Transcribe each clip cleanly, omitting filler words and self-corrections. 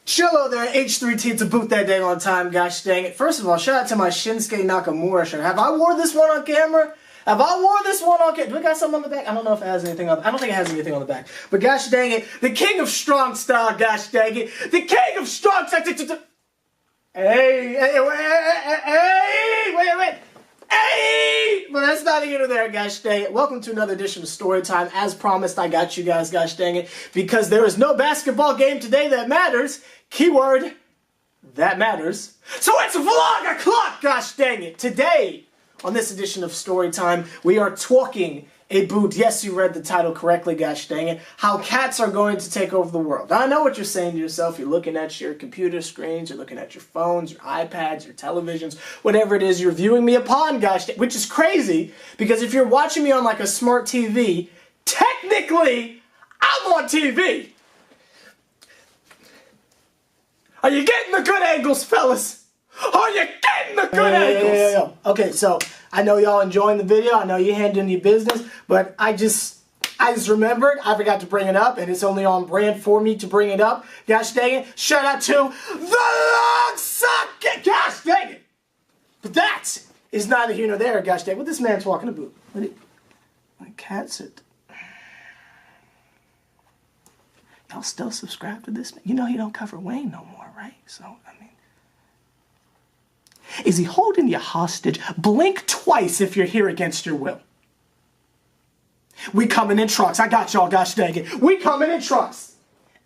Chillo there, H+III+T to boot that dang on time, gosh dang it. First of all, shout out to my Shinsuke Nakamura shirt. Have I wore this one on camera? Have I wore this one on camera? Do it got something on the back? I don't know if it has anything on. I don't think it has anything on the back. But gosh dang it, the king of strong style, gosh dang it. The king of strong style. Hey, wait. Hey! But that's not here or there, gosh dang it. Welcome to another edition of Storytime. As promised, I got you guys, gosh dang it. Because there is no basketball game today that matters. Keyword, that matters. So it's vlog o'clock, gosh dang it. Today, on this edition of Storytime, we are talking about, yes, you read the title correctly, gosh dang it, how cats are going to take over the world. Now, I know what you're saying to yourself. You're looking at your computer screens, you're looking at your phones, your iPads, your televisions, whatever it is you're viewing me upon, gosh dang it, which is crazy, because if you're watching me on like a smart TV, technically, I'm on TV. Are you getting the good angles, fellas? Are you getting the good angles? Yeah. Okay, so I know y'all enjoying the video. I know you're handling your business, but I just remembered. I forgot to bring it up, and it's only on brand for me to bring it up. Gosh dang it. Shout out to the long socket. Gosh dang it. But that is neither here nor there, gosh dang it. What this man talking about? My cat's it. Y'all still subscribe to this? You know he don't cover Wayne no more, right? So, I mean, is he holding you hostage? Blink twice if you're here against your will. We coming in trucks. I got y'all, gosh dang it. We coming in trucks.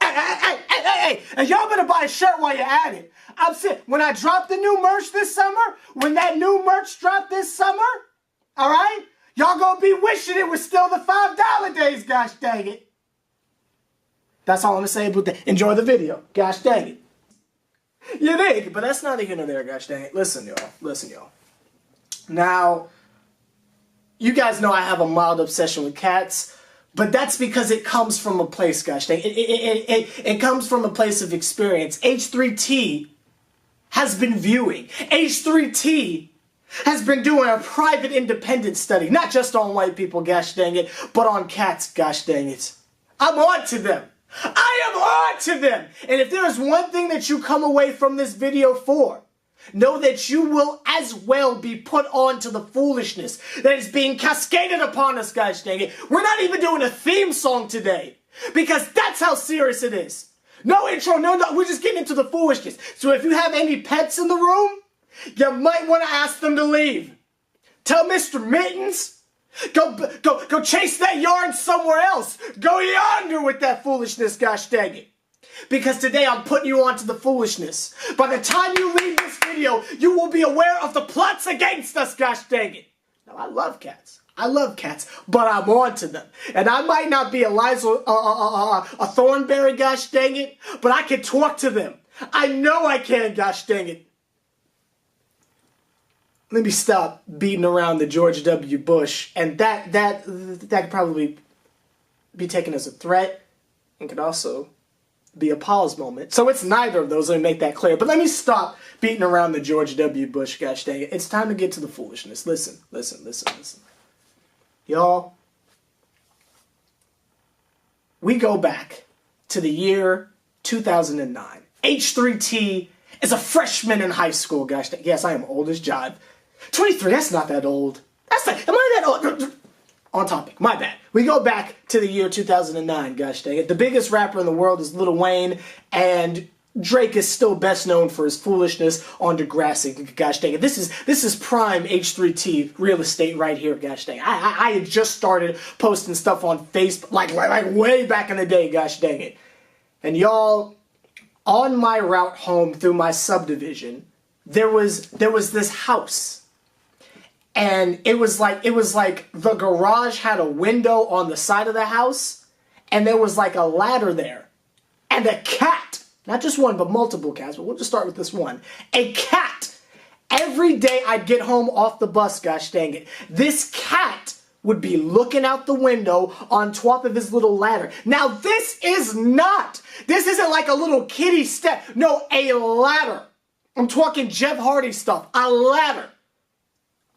Hey. And y'all better buy a shirt while you're at it. I'm saying, when I drop the new merch this summer, when that new merch dropped this summer, all right? Y'all gonna be wishing it was still the $5 days, gosh dang it. That's all I'm gonna say about that. Enjoy the video. Gosh dang it. You think? But that's neither here nor there, gosh dang it. Listen, y'all. Now, you guys know I have a mild obsession with cats, but that's because it comes from a place, gosh dang it. It comes from a place of experience. H+III+T has been viewing. H+III+T has been doing a private independent study, not just on white people, gosh dang it, but on cats, gosh dang it. I'm on to them. I am on to them. And if there is one thing that you come away from this video for, know that you will as well be put on to the foolishness that is being cascaded upon us, gosh dang it. We're not even doing a theme song today because that's how serious it is. No intro, no, we're just getting into the foolishness. So if you have any pets in the room, you might want to ask them to leave. Tell Mr. Mittens, Go chase that yarn somewhere else. Go yonder with that foolishness, gosh dang it. Because today I'm putting you onto the foolishness. By the time you leave this video, you will be aware of the plots against us, gosh dang it. Now, I love cats, but I'm on to them. And I might not be a Thornberry, gosh dang it, but I can talk to them. I know I can, gosh dang it. Let me stop beating around the George W. Bush, and that could probably be taken as a threat, and could also be a pause moment. So it's neither of those. Let me make that clear. But let me stop beating around the George W. Bush. Gosh dang it! It's time to get to the foolishness. Listen. Y'all, we go back to the year 2009. H+III+T is a freshman in high school. Gosh dang. Yes, I am old as jive. 23, that's not that old. Am I that old? On topic, my bad. We go back to the year 2009, gosh dang it. The biggest rapper in the world is Lil Wayne, and Drake is still best known for his foolishness on Degrassi, gosh dang it. This is prime H+III+T real estate right here, gosh dang it. I had just started posting stuff on Facebook, like way back in the day, gosh dang it. And y'all, on my route home through my subdivision, there was this house. And it was like the garage had a window on the side of the house, and there was like a ladder there. And a cat, not just one, but multiple cats, but we'll just start with this one. A cat, every day I'd get home off the bus, gosh dang it, this cat would be looking out the window on top of his little ladder. Now this isn't like a little kiddie step. No, a ladder. I'm talking Jeff Hardy stuff, a ladder.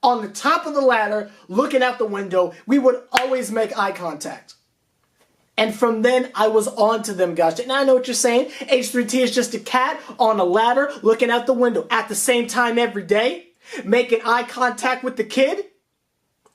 On the top of the ladder, looking out the window, we would always make eye contact. And from then, I was on to them, gosh. Now I know what you're saying. H+III+T is just a cat on a ladder looking out the window at the same time every day, making eye contact with the kid.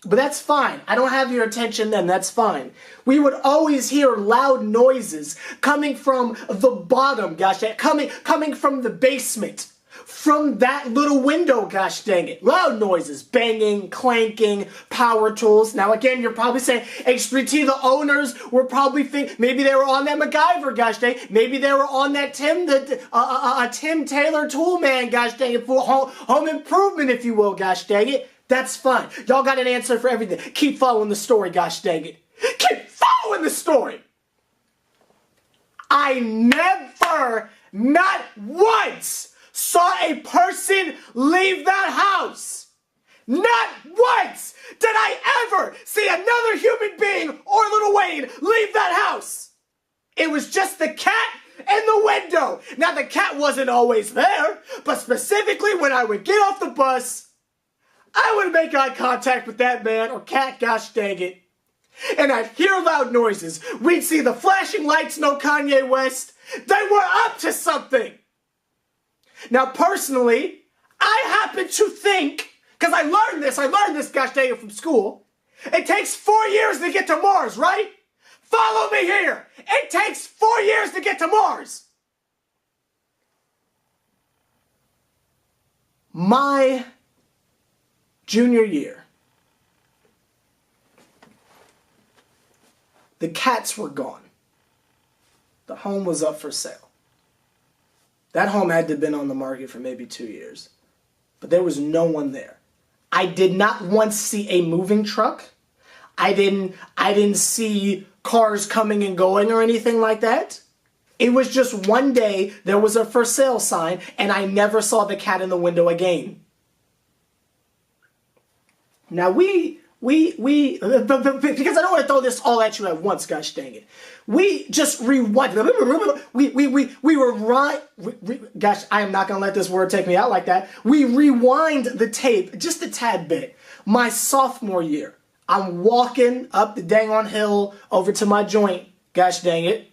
But that's fine. I don't have your attention then. That's fine. We would always hear loud noises coming from the bottom, gosh, coming from the basement. From that little window, gosh dang it. Loud noises, banging, clanking, power tools. Now again, you're probably saying, H+III+T, the owners were probably thinking, maybe they were on that MacGyver, gosh dang it. Maybe they were on that Tim Taylor tool man, gosh dang it, for home improvement, if you will, gosh dang it. That's fine. Y'all got an answer for everything. Keep following the story, gosh dang it. Keep following the story. I never, not once, saw a person leave that house. Not once did I ever see another human being or Little Wayne leave that house. It was just the cat in the window. Now, the cat wasn't always there, but specifically when I would get off the bus, I would make eye contact with that man or cat, gosh dang it. And I'd hear loud noises. We'd see the flashing lights, no Kanye West. They were up to something. Now, personally, I happen to think, because I learned this, gosh dang it, from school. It takes 4 years to get to Mars, right? Follow me here. It takes 4 years to get to Mars. My junior year, the cats were gone. The home was up for sale. That home had to have been on the market for maybe 2 years. But there was no one there. I did not once see a moving truck. I didn't see cars coming and going or anything like that. It was just one day there was a for sale sign and I never saw the cat in the window again. Now because I don't want to throw this all at you at once, gosh dang it. We just rewind. Gosh, I am not going to let this word take me out like that. We rewind the tape just a tad bit. My sophomore year, I'm walking up the dang on hill over to my joint, gosh dang it.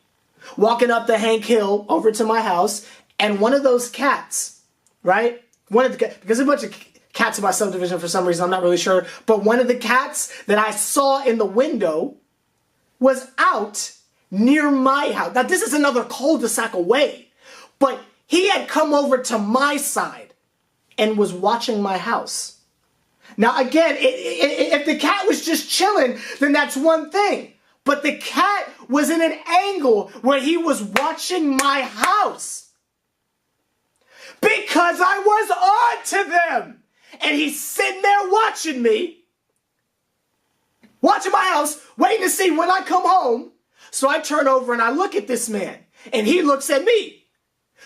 Walking up the Hank Hill over to my house, and one of those cats, right? Because a bunch of cats in my subdivision for some reason, I'm not really sure. But one of the cats that I saw in the window was out near my house. Now, this is another cul-de-sac away. But he had come over to my side and was watching my house. Now, again, if the cat was just chilling, then that's one thing. But the cat was in an angle where he was watching my house. Because I was on to them. And he's sitting there watching me, watching my house, waiting to see when I come home. So I turn over and I look at this man, and he looks at me.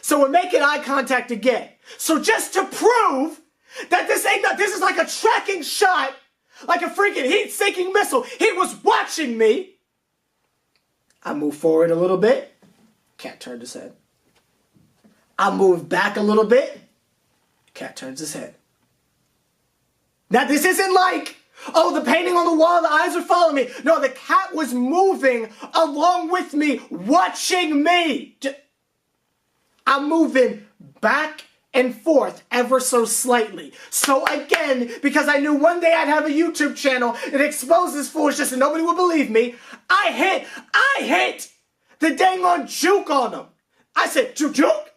So we're making eye contact again. So just to prove that this is like a tracking shot, like a freaking heat-seeking missile. He was watching me. I move forward a little bit. Cat turned his head. I move back a little bit. Cat turns his head. Now, this isn't like, oh, the painting on the wall, the eyes are following me. No, the cat was moving along with me, watching me. I'm moving back and forth ever so slightly. So again, because I knew one day I'd have a YouTube channel that exposes foolishness and nobody would believe me, I hit the dang on juke on them. I said, juke?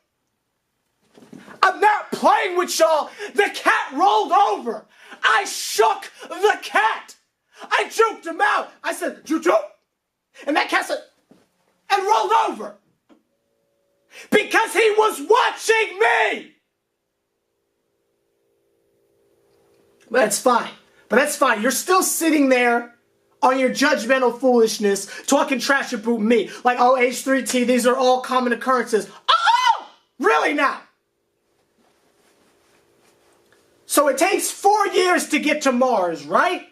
I'm not playing with y'all. The cat rolled over. I shook the cat. I juked him out. I said, juke? And that cat said, and rolled over. Because he was watching me. But that's fine. You're still sitting there on your judgmental foolishness, talking trash about me. Like, oh, H+III+T, these are all common occurrences. Oh, really now? So it takes 4 years to get to Mars, right?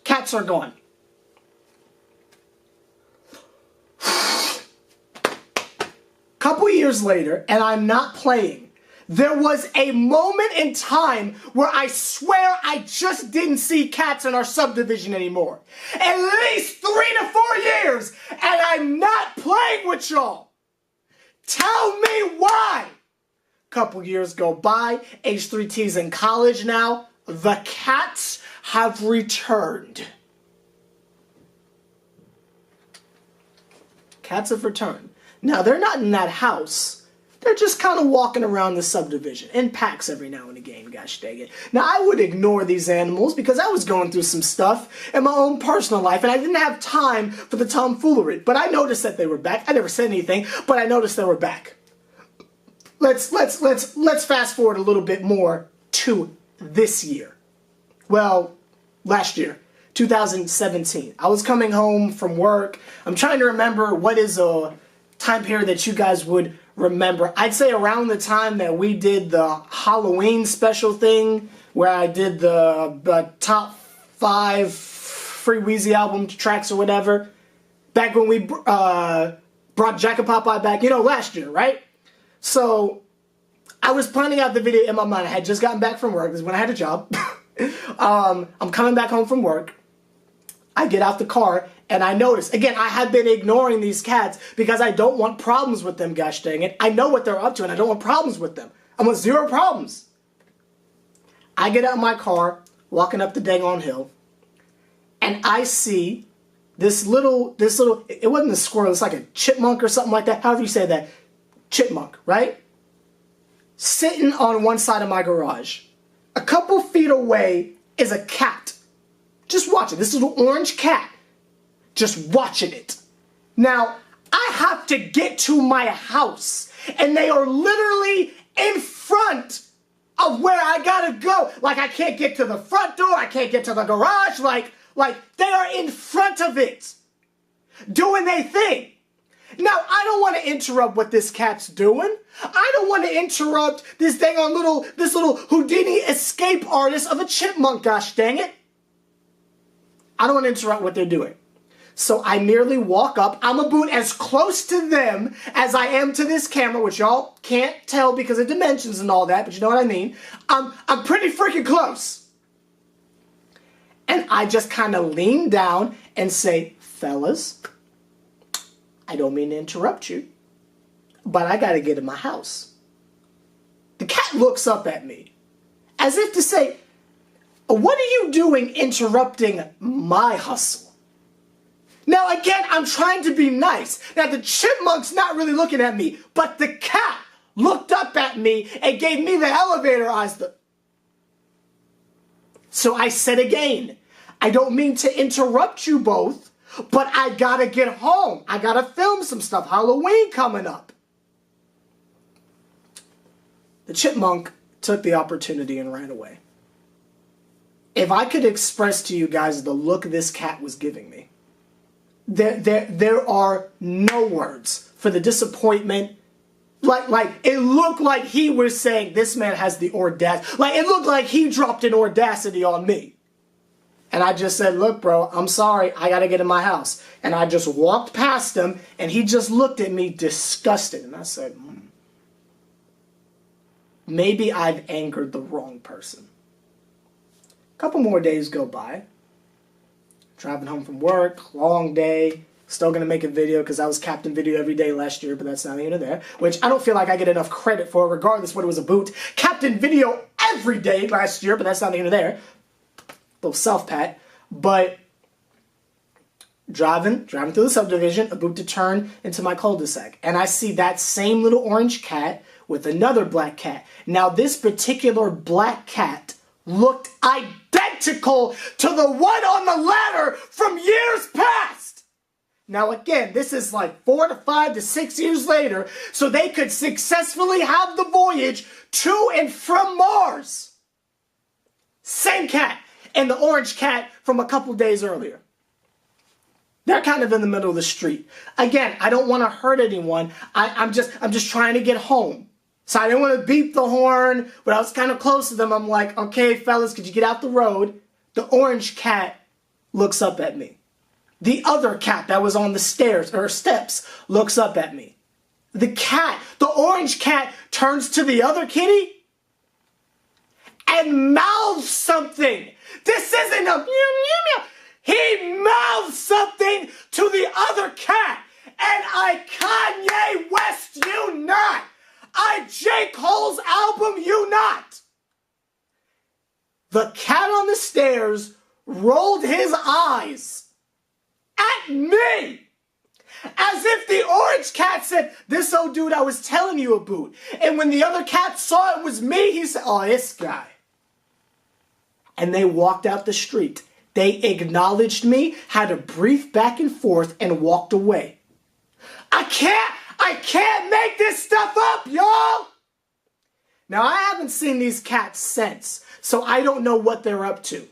Cats are gone. Couple years later, and I'm not playing, There was a moment in time where I swear I just didn't see cats in our subdivision anymore. At least 3 to 4 years, and I'm not playing with y'all. Tell me why. Couple years go by, H+III+T's in college now. The cats have returned. Cats have returned. Now, they're not in that house. They're just kind of walking around the subdivision in packs every now and again, gosh dang it. Now, I would ignore these animals because I was going through some stuff in my own personal life and I didn't have time for the tomfoolery. But I noticed that they were back. I never said anything, but I noticed they were back. Let's fast forward a little bit more to this year. Well, last year, 2017. I was coming home from work. I'm trying to remember what is a time period that you guys would remember. I'd say around the time that we did the Halloween special thing, where I did the top 5 Free Weezy album tracks or whatever. Back when we brought Jack and Popeye back, last year, right? So, I was planning out the video in my mind. I had just gotten back from work. This is when I had a job. I'm coming back home from work. I get out the car, and I notice, again, I have been ignoring these cats because I don't want problems with them, gosh dang it. I know what they're up to, and I don't want problems with them. I want 0 problems. I get out of my car, walking up the dang on hill, and I see this little, it wasn't a squirrel, it's like a chipmunk or something like that, however you say that. Chipmunk, right? Sitting on one side of my garage. A couple feet away is a cat. Just watch it. This little orange cat. Just watching it. Now, I have to get to my house. And they are literally in front of where I gotta go. Like, I can't get to the front door. I can't get to the garage. Like they are in front of it. Doing their thing. Now, I don't want to interrupt what this cat's doing. I don't want to interrupt this little Houdini escape artist of a chipmunk, gosh dang it. I don't want to interrupt what they're doing. So I merely walk up. I'm a boot as close to them as I am to this camera, which y'all can't tell because of dimensions and all that, but you know what I mean. I'm pretty freaking close. And I just kind of lean down and say, fellas, I don't mean to interrupt you, but I gotta get in my house. The cat looks up at me as if to say, what are you doing interrupting my hustle? Now again, I'm trying to be nice. Now the chipmunk's not really looking at me, but the cat looked up at me and gave me the elevator eyes. So I said again, I don't mean to interrupt you both, but I gotta get home. I gotta film some stuff. Halloween coming up. The chipmunk took the opportunity and ran away. If I could express to you guys the look this cat was giving me, there are no words for the disappointment. Like it looked like he was saying, this man has the audacity. Like it looked like he dropped an audacity on me. And I just said, look, bro, I'm sorry. I got to get in my house. And I just walked past him, and he just looked at me disgusted. And I said, maybe I've angered the wrong person. A couple more days go by. Driving home from work, long day. Still going to make a video because I was Captain Video every day last year, but that's not here nor there. Which I don't feel like I get enough credit for, regardless what it was a boot. Captain Video every day last year, but that's not here nor there. Little self-pat, but driving through the subdivision, about to turn into my cul-de-sac, and I see that same little orange cat with another black cat. Now, this particular black cat looked identical to the one on the ladder from years past. Now, again, this is like 4 to 5 to 6 years later, so they could successfully have the voyage to and from Mars. Same cat. And the orange cat from a couple days earlier. They're kind of in the middle of the street. Again, I don't want to hurt anyone. I'm just trying to get home. So I didn't want to beep the horn, but I was kind of close to them. I'm like, okay, fellas, could you get out the road? The orange cat looks up at me. The other cat that was on the stairs or steps looks up at me. the orange cat, turns to the other kitty and mouths something. This isn't a meow, meow, meow. He mouths something to the other cat. And I Kanye West you not. I J. Cole's album you not. The cat on the stairs rolled his eyes at me. As if the orange cat said, this old dude I was telling you about. And when the other cat saw it was me, he said, oh, this guy. And they walked out the street. They acknowledged me, had a brief back and forth, and walked away. I can't make this stuff up, y'all. Now, I haven't seen these cats since, so I don't know what they're up to.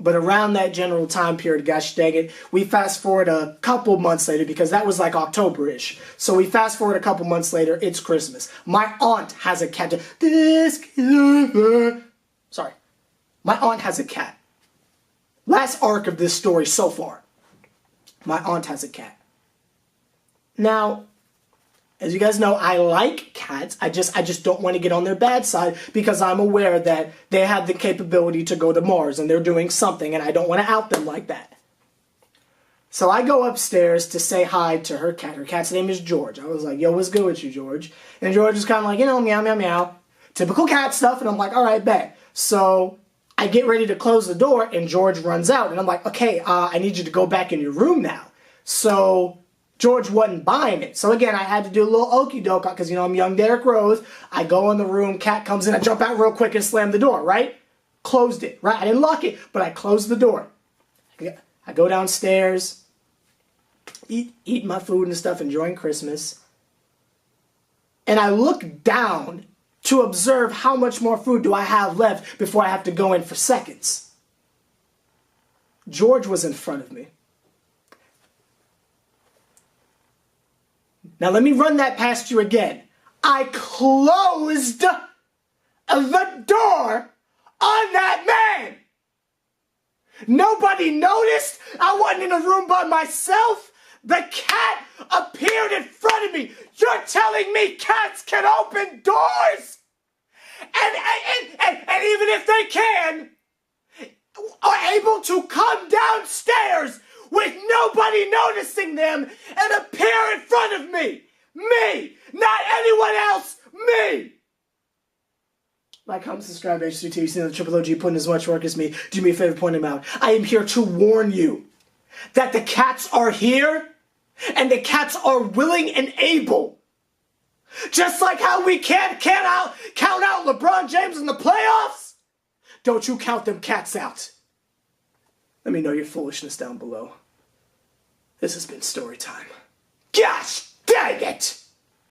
But around that general time period, gosh dang it, we fast forward a couple months later, because that was like October-ish. So we fast forward a couple months later, it's Christmas. My aunt has a cat. Sorry. My aunt has a cat. Last arc of this story so far. My aunt has a cat. Now, as you guys know, I like cats. I just don't want to get on their bad side because I'm aware that they have the capability to go to Mars and they're doing something and I don't want to out them like that. So I go upstairs to say hi to her cat. Her cat's name is George. I was like, yo, what's good with you, George? And George is kind of like, you know, meow, meow, meow. Typical cat stuff. And I'm like, all right, bet. So I get ready to close the door and George runs out. And I'm like, okay, I need you to go back in your room now. So George wasn't buying it. So again, I had to do a little okie doke because, you know, I'm young Derrick Rose. I go in the room, cat comes in, I jump out real quick and slam the door, right? Closed it, right? I didn't lock it, but I closed the door. I go downstairs, eat my food and stuff, enjoying Christmas. And I look down to observe how much more food do I have left before I have to go in for seconds. George was in front of me. Now let me run that past you again. I closed the door on that man. Nobody noticed. I wasn't in a room by myself. The cat appeared in front of me. You're telling me cats can open doors? And even if they can, are able to come downstairs with nobody noticing them and appear in front of me. Me, not anyone else, me. Like, comment, subscribe, H+III+T. You've seen the Triple OG putting as much work as me. Do me a favor, point him out. I am here to warn you that the cats are here and the cats are willing and able. Just like how we can't count out LeBron James in the playoffs, don't you count them cats out. Let me know your foolishness down below. This has been Storytime. Gosh dang it!